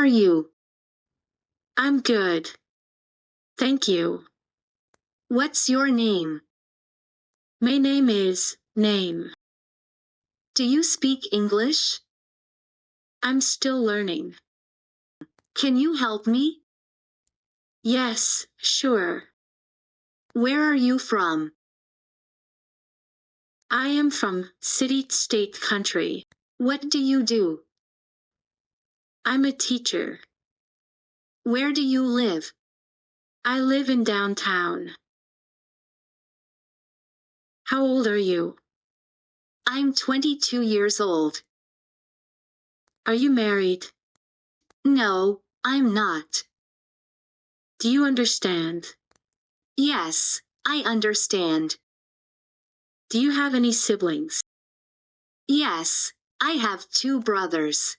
you? I'm good. Thank you. What's your name? My name is Name. Do you speak English? I'm still learning. Can you help me? Yes, sure. Where are you from? I am from city, state, country. What do you do? I'm a teacher. Where do you live? I live in downtown. How old are you? I'm 22 years old. Are you married? No, I'm not. Do you understand? Yes, I understand. Do you have any siblings? Yes, I have 2 brothers.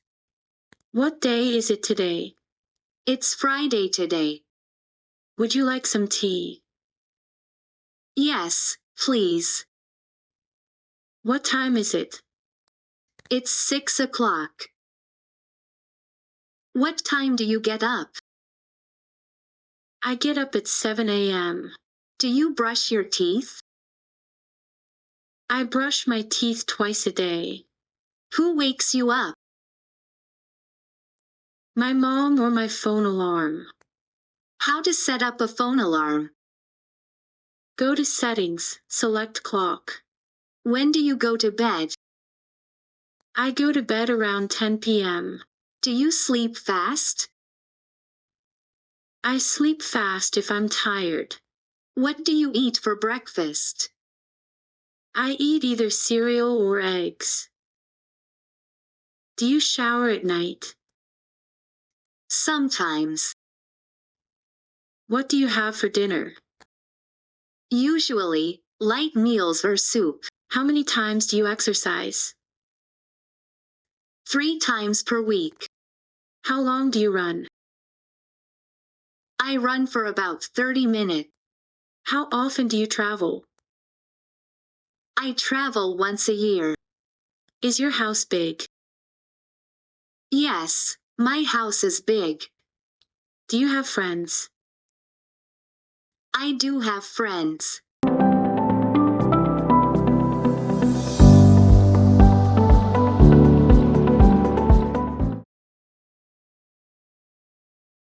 What day is it today? It's Friday today. Would you like some tea? Yes, please. What time is it? It's 6 o'clock. What time do you get up? I get up at 7 a.m. Do you brush your teeth? I brush my teeth twice a day. Who wakes you up? My mom or my phone alarm. How to set up a phone alarm? Go to settings, select clock. When do you go to bed? I go to bed around 10 p.m. Do you sleep fast? I sleep fast if I'm tired. What do you eat for breakfast? I eat either cereal or eggs. Do you shower at night? Sometimes. What do you have for dinner? Usually, light meals or soup. How many times do you exercise? 3 times per week. How long do you run? I run for about 30 minutes. How often do you travel? I travel once a year. Is your house big? Yes, my house is big. Do you have friends? I do have friends.